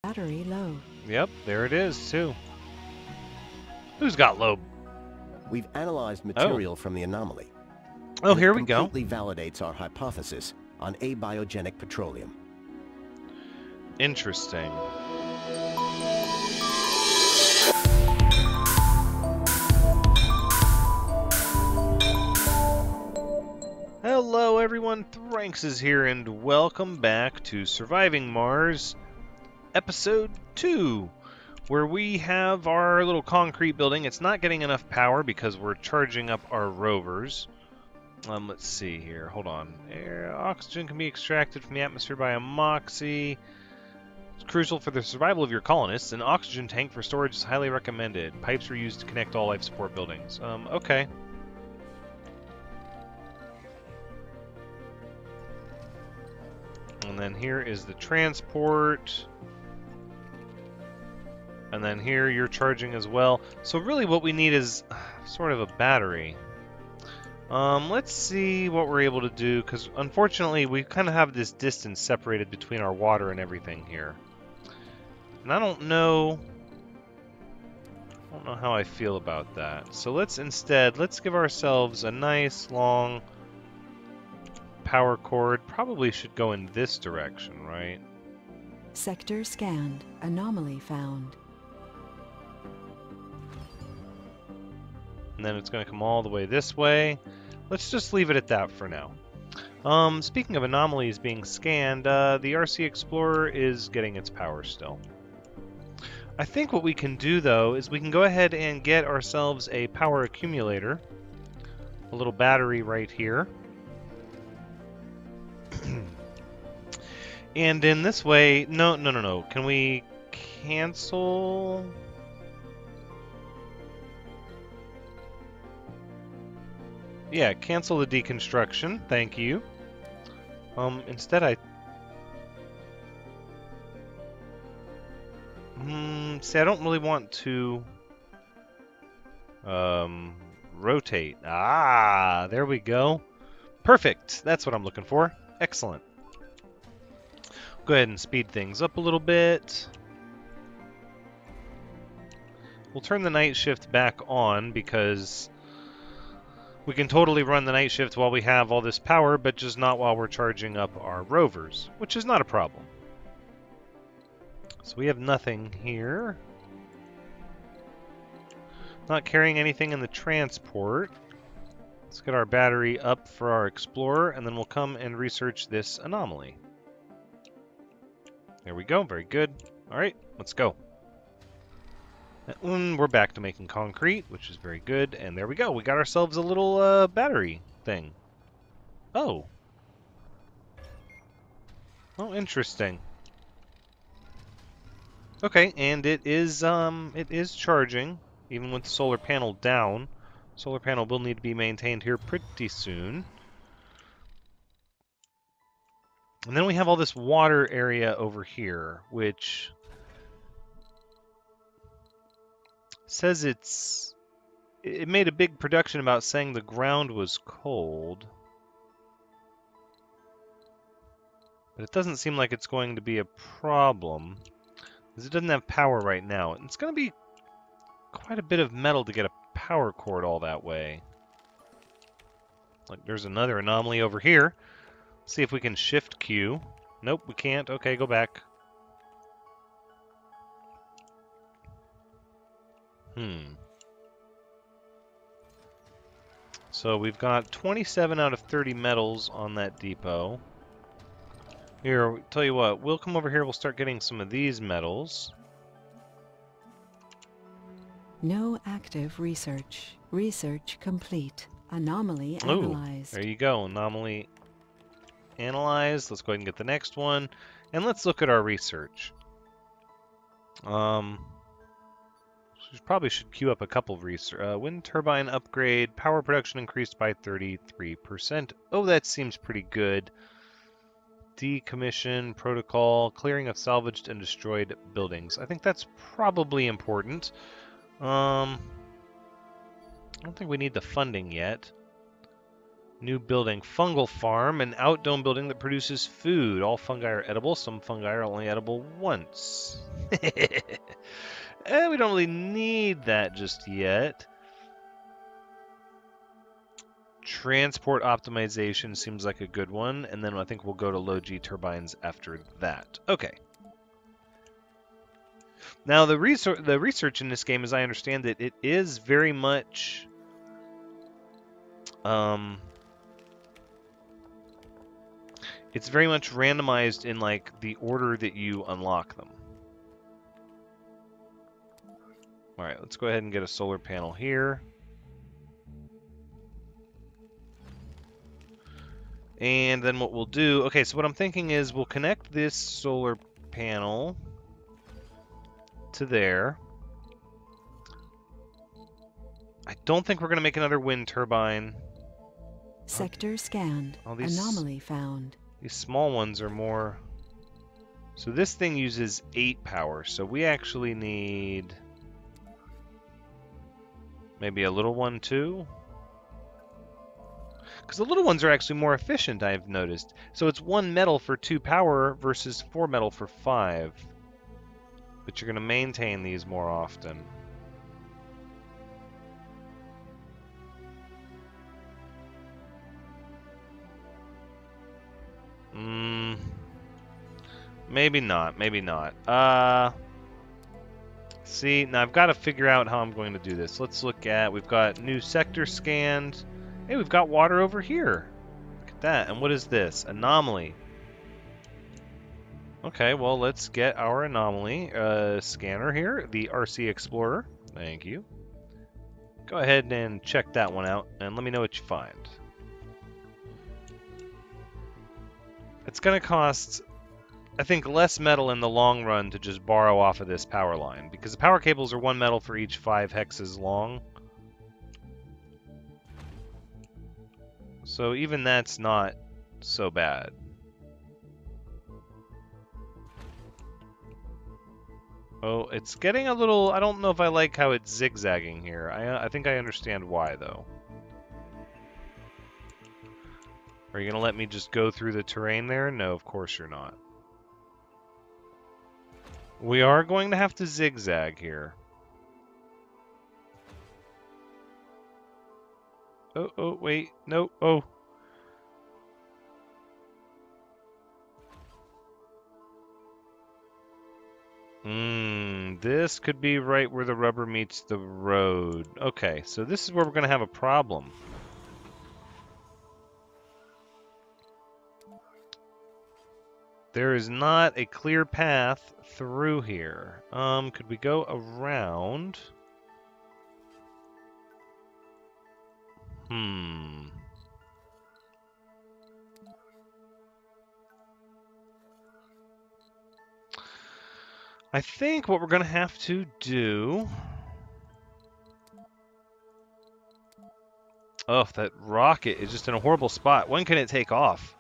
Battery low. Yep, there it is, too. Who's got low? We've analyzed material from the anomaly. Oh, and here it we go. completely validates our hypothesis on abiogenic petroleum. Interesting. Hello everyone, Thranks is here and welcome back to Surviving Mars, Episode 2, where we have our little concrete building. It's not getting enough power because we're charging up our rovers. Let's see here, hold on. Oxygen can be extracted from the atmosphere by a Moxie. It's crucial for the survival of your colonists. An oxygen tank for storage is highly recommended. Pipes are used to connect all life support buildings. Okay. And then here is the transport. And then here you're charging as well. So really what we need is sort of a battery. Let's see what we're able to do, because unfortunately we kind of have this distance separated between our water and everything here. And I don't know how I feel about that. So let's give ourselves a nice long power cord. Probably should go in this direction, right? Sector scanned. Anomaly found. And then it's going to come all the way this way. Let's just leave it at that for now. Speaking of anomalies being scanned, the RC Explorer is getting its power still. I think what we can do, though, is we can go ahead and get ourselves a power accumulator. A little battery right here. And in this way... No. Can we cancel... Yeah, cancel the deconstruction. Thank you. Instead I... see, I don't really want to... rotate. Ah, there we go. Perfect. That's what I'm looking for. Excellent. Go ahead and speed things up a little bit. We'll turn the night shift back on because we can totally run the night shift while we have all this power, but just not while we're charging up our rovers, which is not a problem. So we have nothing here. Not carrying anything in the transport. Let's get our battery up for our Explorer, and then we'll come and research this anomaly. There we go, very good. Alright, let's go. And we're back to making concrete, which is very good. And there we go, we got ourselves a little battery thing. Oh. Oh, interesting. Okay, and it is charging, even with the solar panel down. Solar panel will need to be maintained here pretty soon. And then we have all this water area over here, which says it made a big production about saying the ground was cold. But it doesn't seem like it's going to be a problem, because it doesn't have power right now. It's going to be quite a bit of metal to get a power cord all that way. Like, there's another anomaly over here. See if we can shift Q. Nope, we can't. Okay, go back. So we've got 27 out of 30 metals on that depot. Here, tell you what, we'll come over here, we'll start getting some of these metals. No active research. Research complete. Anomaly analyzed. There you go, anomaly analyzed. Let's go ahead and get the next one. And let's look at our research. We probably should queue up a couple of research. Wind turbine upgrade. Power production increased by 33%. Oh, that seems pretty good. Decommission protocol. Clearing of salvaged and destroyed buildings. I think that's probably important. I don't think we need the funding yet. New building, fungal farm, an outdome building that produces food. All fungi are edible. Some fungi are only edible once. We don't really need that just yet. Transport optimization seems like a good one, and then I think we'll go to low G turbines after that. Okay. Now the research in this game, as I understand it, it is very much it's very much randomized in like the order that you unlock them. All right, let's go ahead and get a solar panel here. And then what we'll do, okay, so what I'm thinking is we'll connect this solar panel to there. I don't think we're going to make another wind turbine. Sector scanned. Anomaly found. These small ones are more... So this thing uses 8 power, so we actually need maybe a little one too. Because the little ones are actually more efficient, I've noticed. So it's 1 metal for 2 power versus 4 metal for 5. But you're going to maintain these more often. Maybe not, maybe not. See, now I've got to figure out how I'm going to do this. Let's look at, we've got new sector scanned. Hey, we've got water over here. Look at that. And what is this? Anomaly. Okay, well, let's get our anomaly scanner here, the RC Explorer. Thank you. Go ahead and check that one out, and let me know what you find. It's going to cost, I think, less metal in the long run to just borrow off of this power line, because the power cables are 1 metal for each 5 hexes long. So even that's not so bad. Oh, it's getting a little... I don't know if I like how it's zigzagging here. I think I understand why, though. Are you going to let me just go through the terrain there? No, of course you're not. We are going to have to zigzag here. Oh, wait. No, oh. This could be right where the rubber meets the road. Okay, so this is where we're going to have a problem. There is not a clear path through here. Could we go around? I think what we're going to have to do... Oh, that rocket is just in a horrible spot. When can it take off?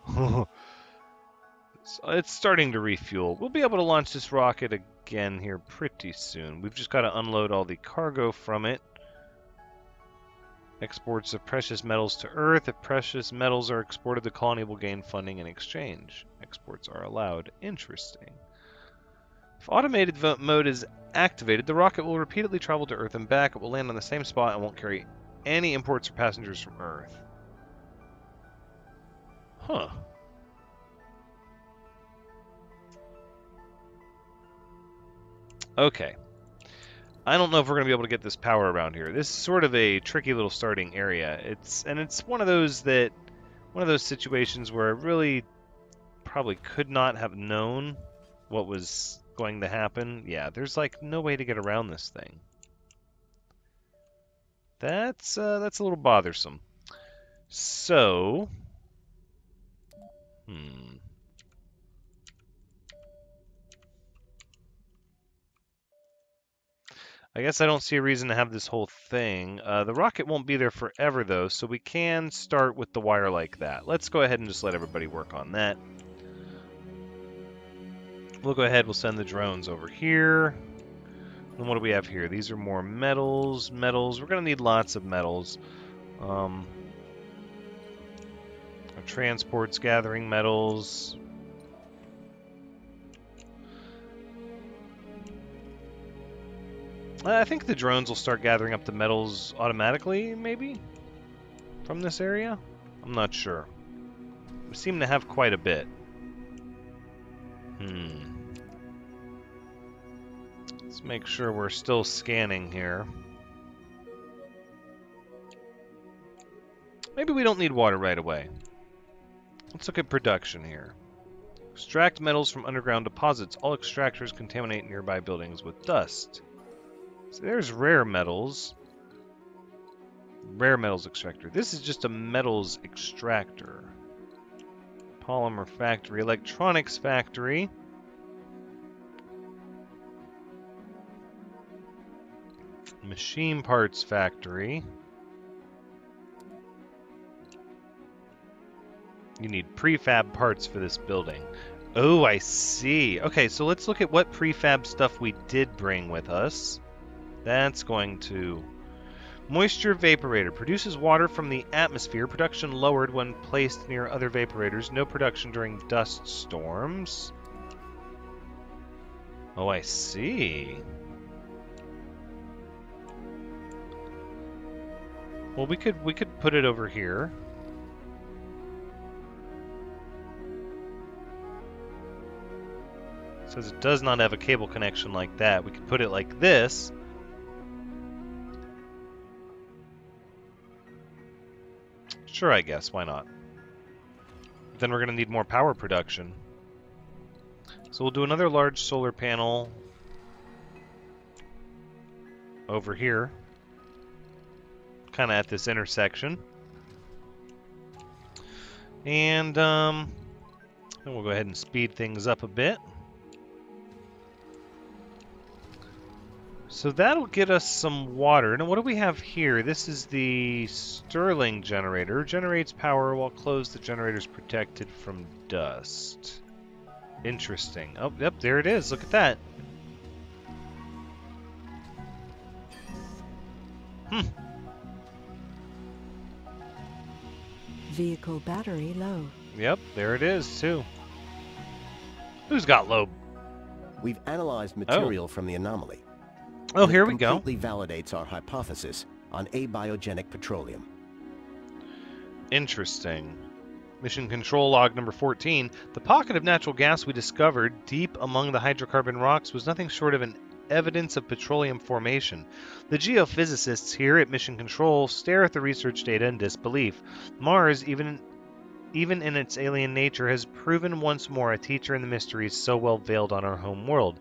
It's starting to refuel. We'll be able to launch this rocket again here pretty soon. We've just got to unload all the cargo from it. Exports of precious metals to Earth. If precious metals are exported, the colony will gain funding in exchange. Exports are allowed. Interesting. If automated mode is activated, the rocket will repeatedly travel to Earth and back. It will land on the same spot and won't carry any imports or passengers from Earth. Huh. Okay. I don't know if we're going to be able to get this power around here. This is sort of a tricky little starting area. It's one of those situations where I really probably could not have known what was going to happen. Yeah, there's like no way to get around this thing. That's a little bothersome. So, I guess I don't see a reason to have this whole thing. The rocket won't be there forever, though, so we can start with the wire like that. Let's go ahead and just let everybody work on that. We'll go ahead, we'll send the drones over here. And what do we have here? These are more metals. Metals, we're going to need lots of metals. Our transport's gathering metals. I think the drones will start gathering up the metals automatically, maybe? From this area? I'm not sure. We seem to have quite a bit. Let's make sure we're still scanning here. Maybe we don't need water right away. Let's look at production here. Extract metals from underground deposits. All extractors contaminate nearby buildings with dust. So there's rare metals. Rare metals extractor. This is just a metals extractor. Polymer factory. Electronics factory. Machine parts factory. You need prefab parts for this building. Oh, I see. Okay, so let's look at what prefab stuff we did bring with us. That's going to... Moisture vaporator. Produces water from the atmosphere. Production lowered when placed near other vaporators. No production during dust storms. Oh, I see. Well, we could put it over here. It says it does not have a cable connection like that. We could put it like this. Sure, I guess. Why not? Then we're going to need more power production. So we'll do another large solar panel over here. Kind of at this intersection. And then we'll go ahead and speed things up a bit. So that'll get us some water. Now what do we have here? This is the Stirling generator. Generates power while closed. The generator is protected from dust. Interesting. Oh, yep, there it is. Look at that. Vehicle battery low. Yep, there it is, too. Who's got low? We've analyzed material from the anomaly. Oh, here we go. It completely validates our hypothesis on abiogenic petroleum. Interesting. Mission Control Log number 14. The pocket of natural gas we discovered deep among the hydrocarbon rocks was nothing short of an evidence of petroleum formation. The geophysicists here at Mission Control stare at the research data in disbelief. Mars, even in its alien nature, has proven once more a teacher in the mysteries so well veiled on our home world.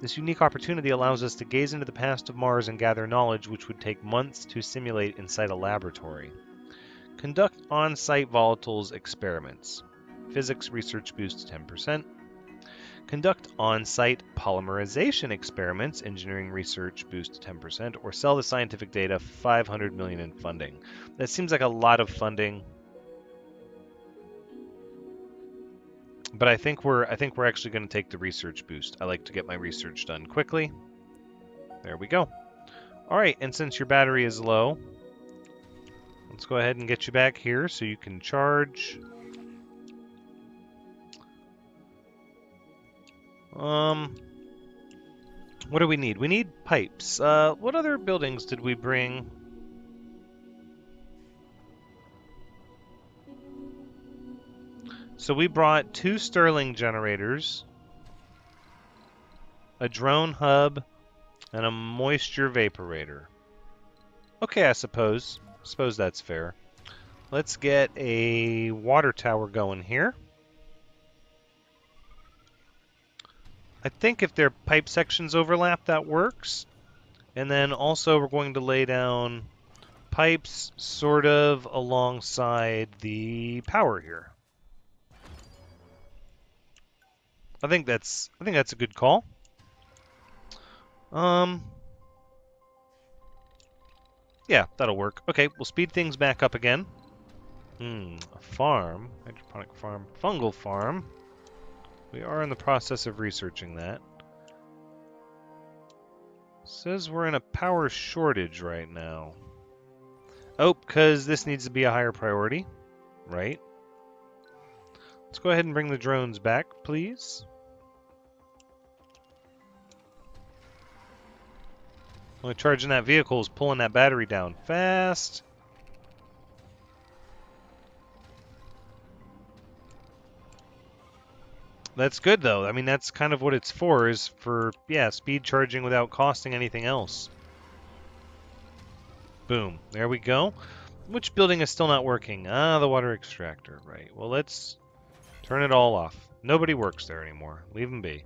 This unique opportunity allows us to gaze into the past of Mars and gather knowledge which would take months to simulate inside a laboratory. Conduct on-site volatiles experiments. Physics research boost 10%. Conduct on-site polymerization experiments. Engineering research boost 10%. Or sell the scientific data. $500 million in funding. That seems like a lot of funding. But I think we're actually going to take the research boost. I like to get my research done quickly. There we go. All right, and since your battery is low, let's go ahead and get you back here so you can charge. What do we need? We need pipes. What other buildings did we bring? So we brought 2 Stirling generators, a drone hub, and a moisture vaporator. Okay, I suppose that's fair. Let's get a water tower going here. I think if their pipe sections overlap, that works. And then also we're going to lay down pipes sort of alongside the power here. I think that's a good call. Yeah, that'll work. Okay, we'll speed things back up again. A farm, hydroponic farm, fungal farm. We are in the process of researching that. Says we're in a power shortage right now. Oh, because this needs to be a higher priority, right? Let's go ahead and bring the drones back, please. Only charging that vehicle is pulling that battery down fast. That's good, though. I mean, that's kind of what it's for, is for, yeah, speed charging without costing anything else. Boom. There we go. Which building is still not working? Ah, the water extractor. Right. Well, let's turn it all off. Nobody works there anymore. Leave them be.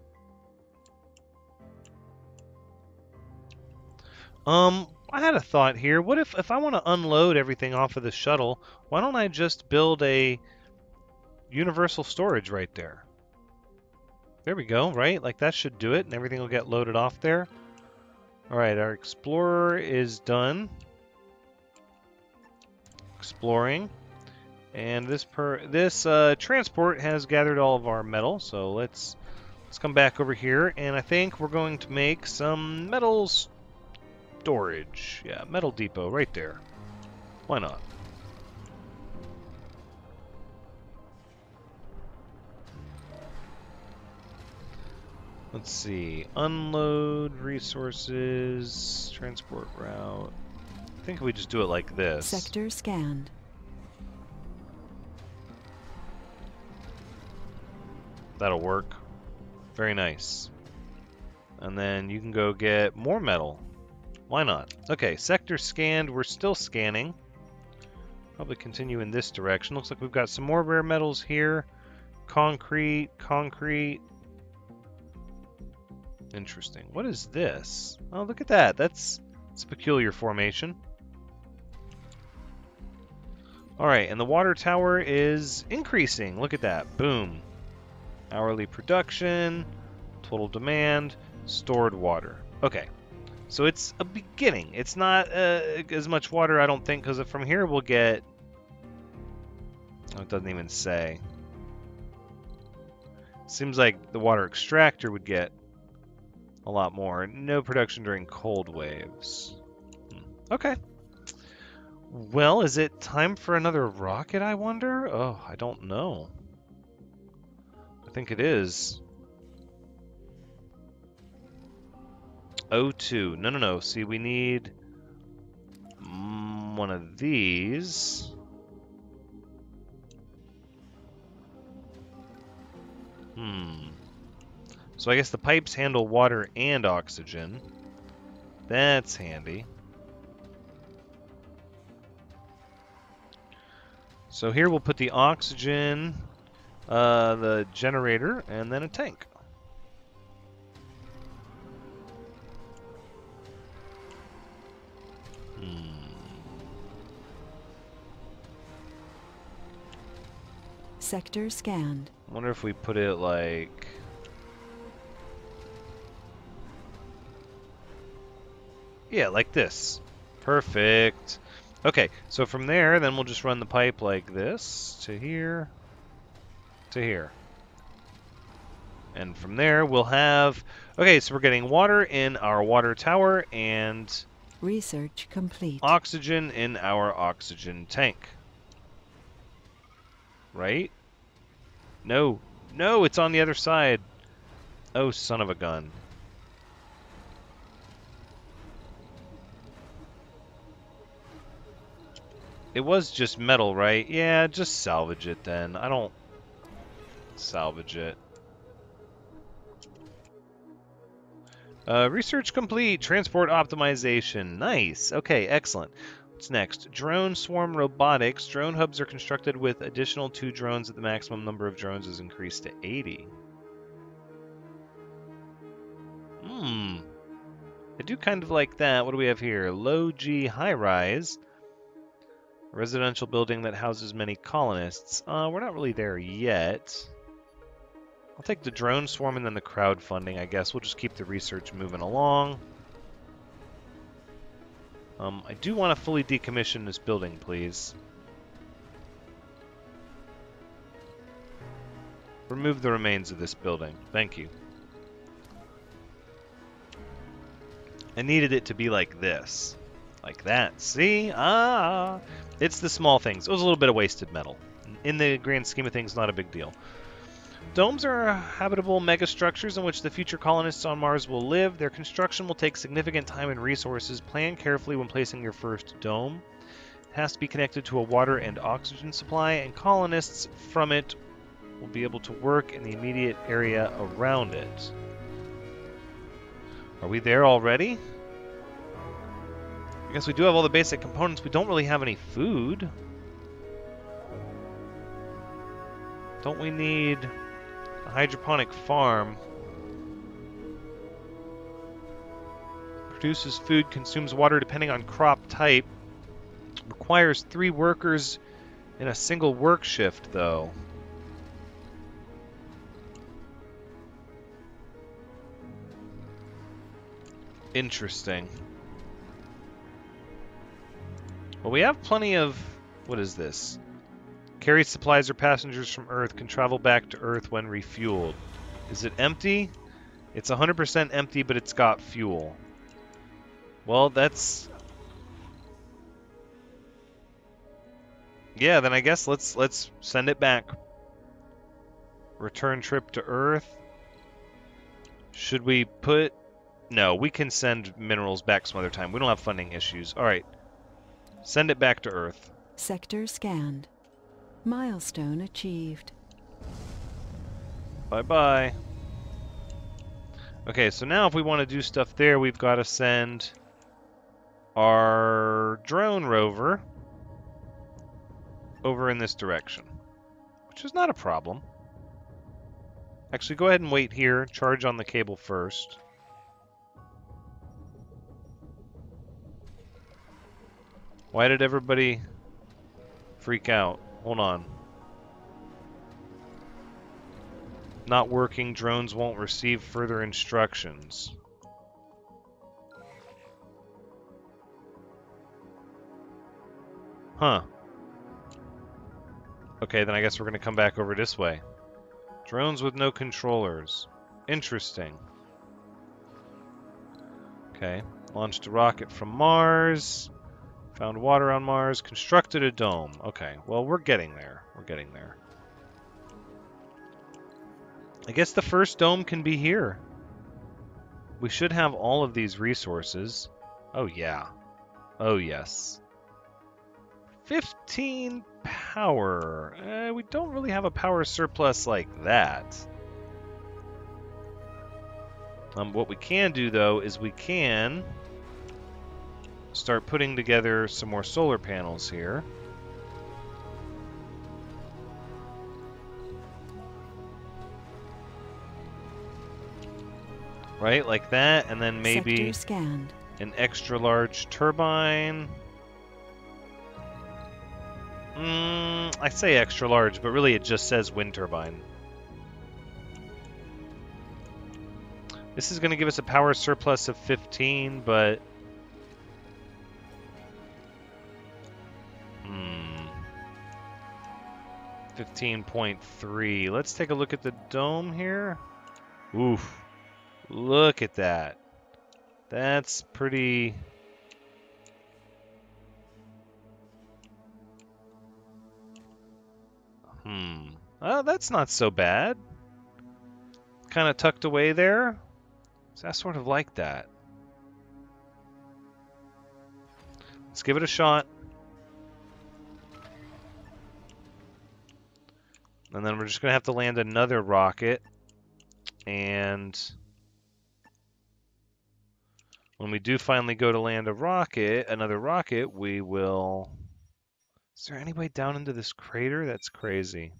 I had a thought here. What if I want to unload everything off of the shuttle, why don't I just build a universal storage right there? There we go, right? Like, that should do it, and everything will get loaded off there. Alright, our explorer is done exploring. And this transport has gathered all of our metal, so let's come back over here, and I think we're going to make some metal storage. Yeah, metal depot right there. Why not? Let's see. Unload resources, transport route. I think we just do it like this. Sector scanned. That'll work. Very nice. And then you can go get more metal. Why not? Okay, sector scanned. We're still scanning. Probably continue in this direction. Looks like we've got some more rare metals here. Concrete, concrete. Interesting. What is this? Oh, look at that. It's a peculiar formation. Alright, and the water tower is increasing. Look at that. Boom. Hourly production, total demand, stored water. Okay. So it's a beginning. It's not as much water, I don't think, because from here we'll get... Oh, it doesn't even say. Seems like the water extractor would get a lot more. No production during cold waves. Okay. Well, is it time for another rocket, I wonder? Oh, I don't know. I think it is. O2. No. See, we need one of these. So I guess the pipes handle water and oxygen. That's handy. So here we'll put the oxygen, the generator, and then a tank. Sector scanned. I wonder if we put it like... Yeah, like this. Perfect. Okay, so from there, then we'll just run the pipe like this, to here, to here. And from there, we'll have... Okay, so we're getting water in our water tower, and... Research complete. Oxygen in our oxygen tank. Right? No. No, it's on the other side. Oh, son of a gun. It was just metal, right? Yeah, just salvage it then. I don't salvage it. Research complete. Transport optimization. Nice. Okay, excellent. What's next? Drone swarm robotics. Drone hubs are constructed with additional 2 drones at the maximum number of drones is increased to 80. I do kind of like that. What do we have here? Low G high rise. A residential building that houses many colonists. We're not really there yet. I'll take the drone swarm and then the crowdfunding, I guess. We'll just keep the research moving along. I do want to fully decommission this building, please. Remove the remains of this building. Thank you. I needed it to be like this. Like that. See? Ah! It's the small things. It was a little bit of wasted metal. In the grand scheme of things, not a big deal. Domes are habitable megastructures in which the future colonists on Mars will live. Their construction will take significant time and resources. Plan carefully when placing your first dome. It has to be connected to a water and oxygen supply, and colonists from it will be able to work in the immediate area around it. Are we there already? I guess we do have all the basic components. We don't really have any food. Don't we need a hydroponic farm? Produces food, consumes water depending on crop type. Requires 3 workers in a single work shift, though. Interesting. Well, we have plenty of... What is this? Carries supplies or passengers from Earth, can travel back to Earth when refueled. Is it empty? It's 100% empty, but it's got fuel. Well, that's... Yeah, then I guess let's send it back. Return trip to Earth. Should we put... No, we can send minerals back some other time. We don't have funding issues. Alright. Send it back to Earth. Sector scanned. Milestone achieved. Bye-bye. Okay, so now if we want to do stuff there, we've got to send our drone rover over in this direction, which is not a problem. Actually, go ahead and wait here. Charge on the cable first. Why did everybody freak out? Hold on. Not working. Drones won't receive further instructions. Huh. Okay, then I guess we're going to come back over this way. Drones with no controllers. Interesting. Okay. Launched a rocket from Mars. Found water on Mars. Constructed a dome. Okay, well, we're getting there. We're getting there. I guess the first dome can be here. We should have all of these resources. Oh, yeah. Oh, yes. 15 power. We don't really have a power surplus like that. What we can do, though, is we can start putting together some more solar panels here. Right, like that, and then maybe Sector scanned. an extra large turbine. I say extra large, but really it just says wind turbine. This is going to give us a power surplus of 15, but... 15.3. Let's take a look at the dome here. Oof. Look at that. That's pretty... Oh, that's not so bad. Kind of tucked away there. So I sort of like that. Let's give it a shot. And then we're just going to have to land another rocket. And when we do finally go to land another rocket, we will... Is there any way down into this crater? That's crazy.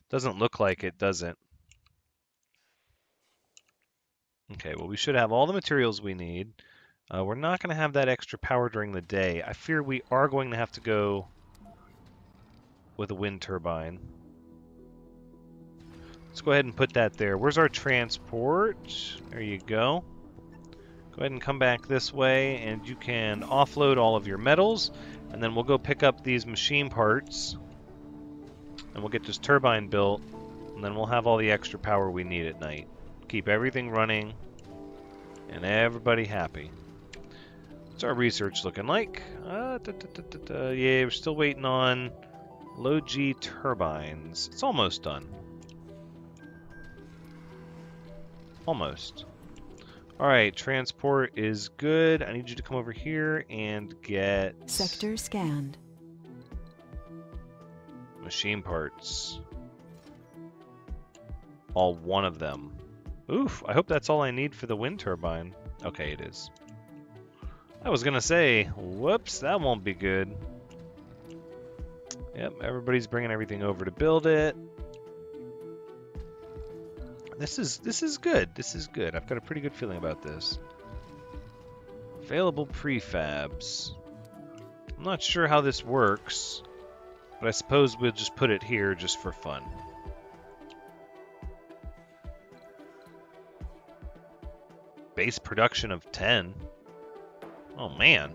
Doesn't look like it, does it? Okay, well, we should have all the materials we need. We're not going to have that extra power during the day. I fear we are going to have to go with a wind turbine. Let's go ahead and put that there. Where's our transport? There you go. Go ahead and come back this way, and you can offload all of your metals, and then we'll go pick up these machine parts, and we'll get this turbine built, and then we'll have all the extra power we need at night. Keep everything running, and everybody happy. What's our research looking like? Yeah, we're still waiting on low G turbines. It's almost done. Almost. Alright, transport is good. I need you to come over here and get... Sector scanned. machine parts. All one of them. Oof, I hope that's all I need for the wind turbine. Okay, it is. I was gonna say, whoops, that won't be good. Yep, everybody's bringing everything over to build it. This is good. This is good. I've got a pretty good feeling about this. Available prefabs. I'm not sure how this works, but I suppose we'll just put it here just for fun. Base production of 10. Oh man.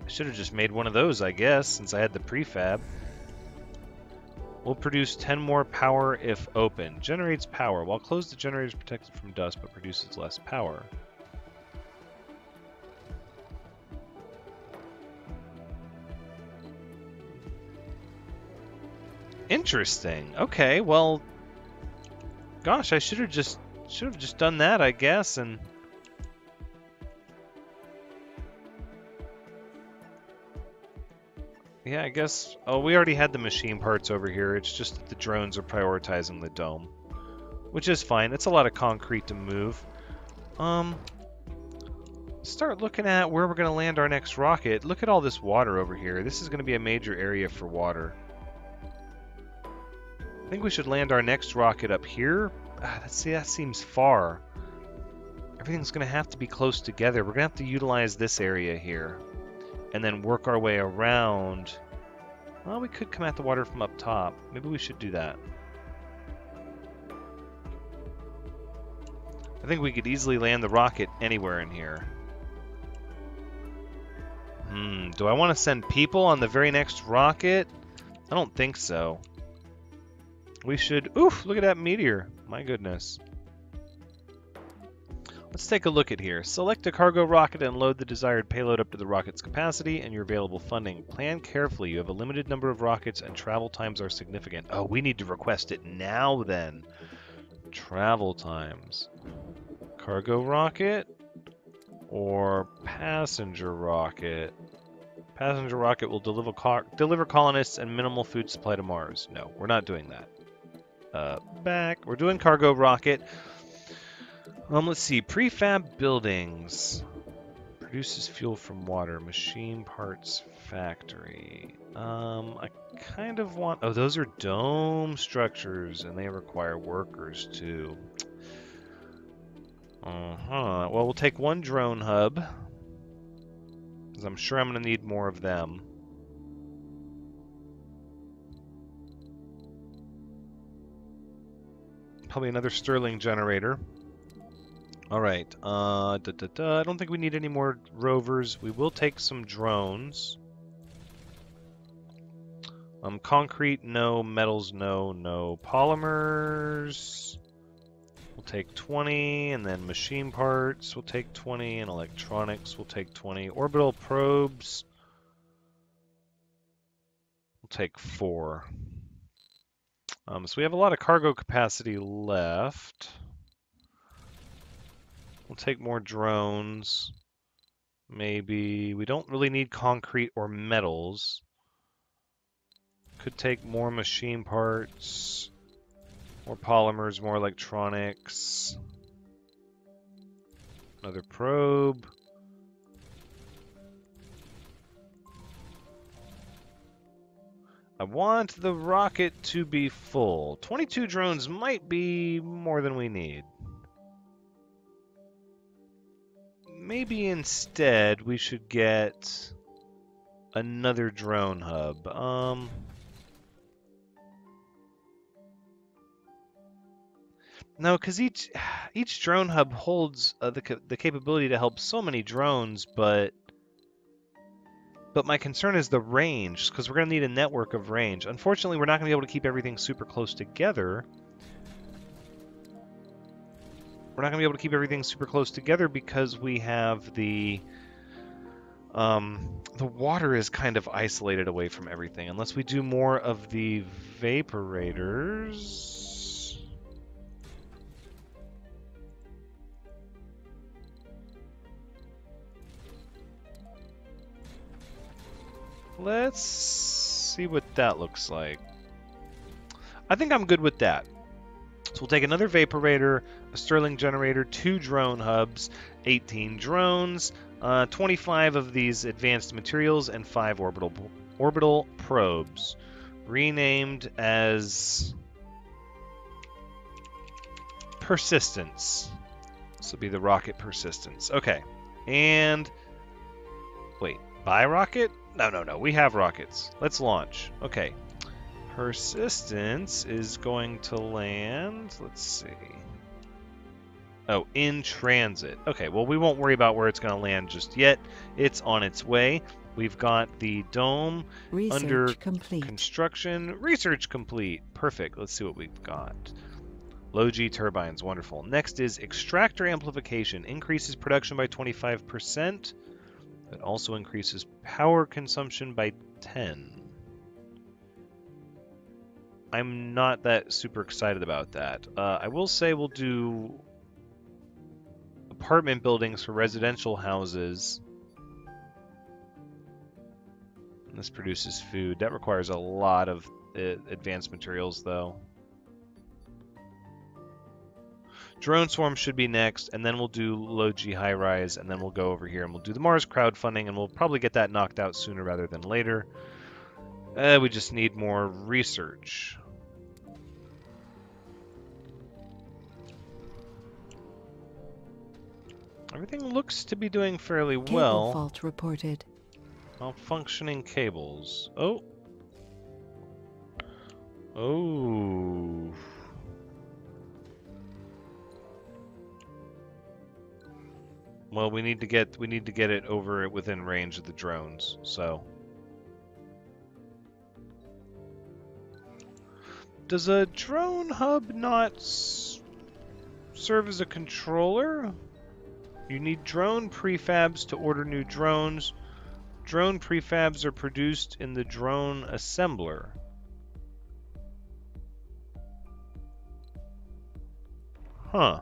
I should have just made one of those, I guess, since I had the prefab. Will produce 10 more power if open. Generates power. While closed, the generator is protected from dust but produces less power. Interesting. Okay, well, gosh, I should have just done that, I guess, and yeah, I guess. Oh, we already had the machine parts over here. It's just that the drones are prioritizing the dome, which is fine. It's a lot of concrete to move. Start looking at where we're going to land our next rocket. Look at all this water over here. This is going to be a major area for water. I think we should land our next rocket up here. See, that seems far. Everything's going to have to be close together. We're going to have to utilize this area here and then work our way around. Well, we could come at the water from up top. Maybe we should do that. I think we could easily land the rocket anywhere in here. Do I want to send people on the very next rocket? I don't think so. We should... Oof, look at that meteor. My goodness. Let's take a look at here. Select a cargo rocket and load the desired payload up to the rocket's capacity and your available funding. Plan carefully. You have a limited number of rockets and travel times are significant. Oh, we need to request it now then. Travel times. Cargo rocket or passenger rocket? Passenger rocket will deliver colonists and minimal food supply to Mars. No, we're not doing that. Back. We're doing cargo rocket. Let's see. Prefab buildings. Produces fuel from water. Machine parts factory. I kind of want... Oh, those are dome structures, and they require workers, too. Well, we'll take one drone hub, because I'm sure I'm going to need more of them. Probably another Stirling generator. Alright, I don't think we need any more rovers. We will take some drones. Concrete, no. Metals, no. No. Polymers, we'll take 20, and then machine parts, we'll take 20, and electronics, we'll take 20. Orbital probes, we'll take 4. So we have a lot of cargo capacity left. We'll take more drones. Maybe. We don't really need concrete or metals. Could take more machine parts. More polymers, more electronics. Another probe. I want the rocket to be full. 22 drones might be more than we need. Maybe instead we should get another drone hub. No, because each drone hub holds the capability to help so many drones, but my concern is the range, because we're going to need a network of range. Unfortunately, we're not going to be able to keep everything super close together. We're not going to be able to keep everything super close together because we have the water is kind of isolated away from everything. Unless we do more of the vaporators. Let's see what that looks like. I think I'm good with that. So we'll take another Vaporator, a Stirling Generator, 2 drone hubs, 18 drones, 25 of these advanced materials, and 5 orbital probes. Renamed as Persistence. This will be the rocket Persistence. Okay. And wait, buy rocket? No. We have rockets. Let's launch. Okay. Persistence is going to land. Let's see. Oh, in transit. Okay, well, we won't worry about where it's going to land just yet. It's on its way. We've got the dome under construction. Research complete. Perfect. Let's see what we've got. Low G turbines. Wonderful. Next is extractor amplification. Increases production by 25%. It also increases power consumption by 10. I'm not that super excited about that. I will say we'll do apartment buildings for residential houses. And this produces food. That requires a lot of advanced materials, though. Drone Swarm should be next, and then we'll do Low G High Rise, and then we'll go over here and we'll do the Mars crowdfunding, and we'll probably get that knocked out sooner rather than later. We just need more research. Everything looks to be doing fairly well. Cable fault reported. Malfunctioning cables. Oh. Oh. Well, we need to get it over within range of the drones, so. Does a drone hub not serve as a controller? You need drone prefabs to order new drones. Drone prefabs are produced in the drone assembler. Huh.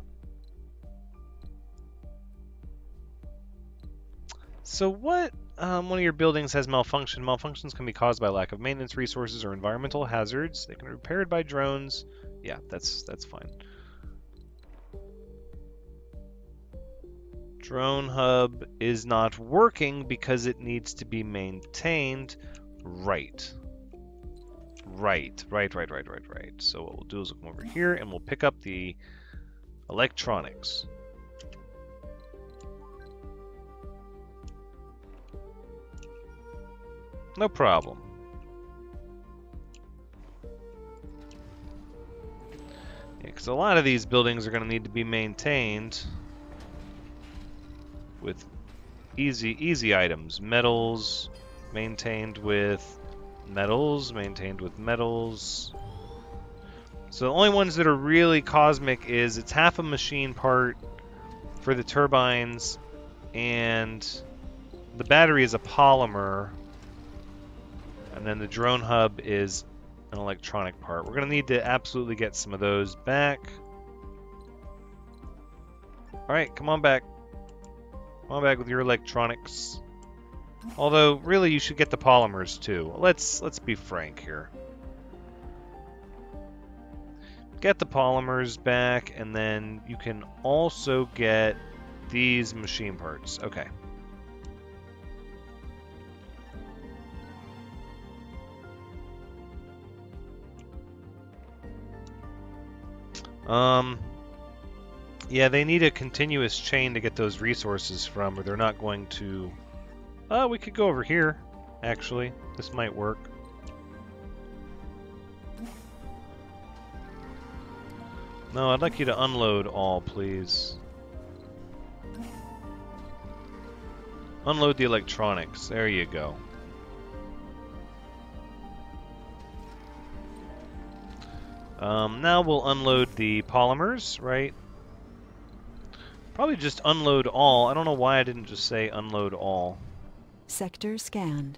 So what, one of your buildings has malfunction. Malfunctions can be caused by lack of maintenance resources or environmental hazards. They can be repaired by drones. Yeah, that's fine. Drone hub is not working because it needs to be maintained. Right. So what we'll do is we'll come over here and we'll pick up the electronics. No problem. Yeah, because a lot of these buildings are going to need to be maintained with easy items. Metals maintained with metals, So the only ones that are really cosmic is it's half a machine part for the turbines, and the battery is a polymer, and then the drone hub is an electronic part. We're going to need to absolutely get some of those back. Alright, come on back. Come on back with your electronics. Although, really, you should get the polymers, too. Let's be frank here. Get the polymers back, and then you can also get these machine parts. Okay. Yeah, they need a continuous chain to get those resources from, or they're not going to... we could go over here, actually. This might work. No, I'd like you to unload all, please. Unload the electronics. There you go. Now we'll unload the polymers, right? Probably just unload all. I don't know why I didn't just say unload all. Sector scanned.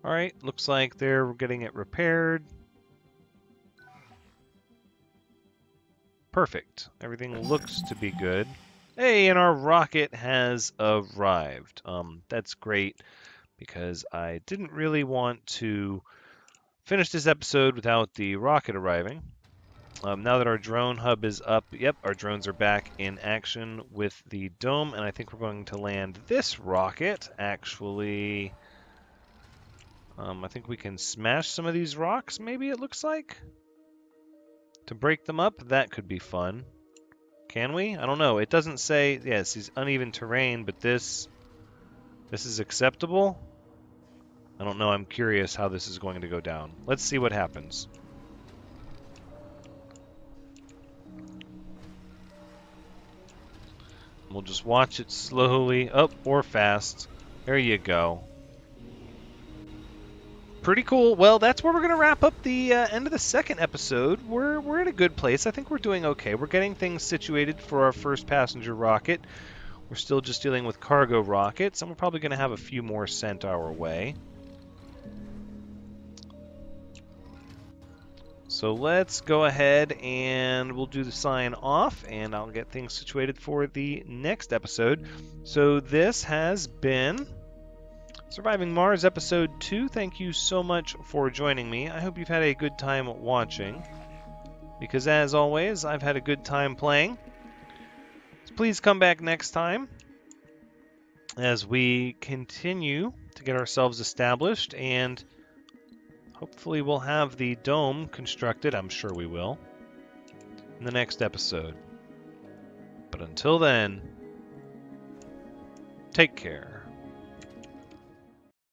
Alright, looks like they're getting it repaired. Perfect. Everything looks to be good. Hey, and our rocket has arrived. That's great. because I didn't really want to finish this episode without the rocket arriving. Now that our drone hub is up, yep, our drones are back in action with the dome, and I think we're going to land this rocket, actually. I think we can smash some of these rocks, maybe it looks like? To break them up, that could be fun. Can we? I don't know. It doesn't say, yes, it's uneven terrain, but this is acceptable? I don't know. I'm curious how this is going to go down. Let's see what happens. We'll just watch it slowly, up or fast. There you go. Pretty cool. Well, that's where we're going to wrap up the end of the second episode. We're in a good place. I think we're doing okay. We're getting things situated for our first passenger rocket. We're still just dealing with cargo rockets, and we're probably going to have a few more sent our way. So let's go ahead and we'll do the sign off, and I'll get things situated for the next episode. So this has been Surviving Mars Episode 2. Thank you so much for joining me. I hope you've had a good time watching, because as always, I've had a good time playing. So please come back next time as we continue to get ourselves established, and hopefully we'll have the dome constructed, I'm sure we will, in the next episode. But until then, take care.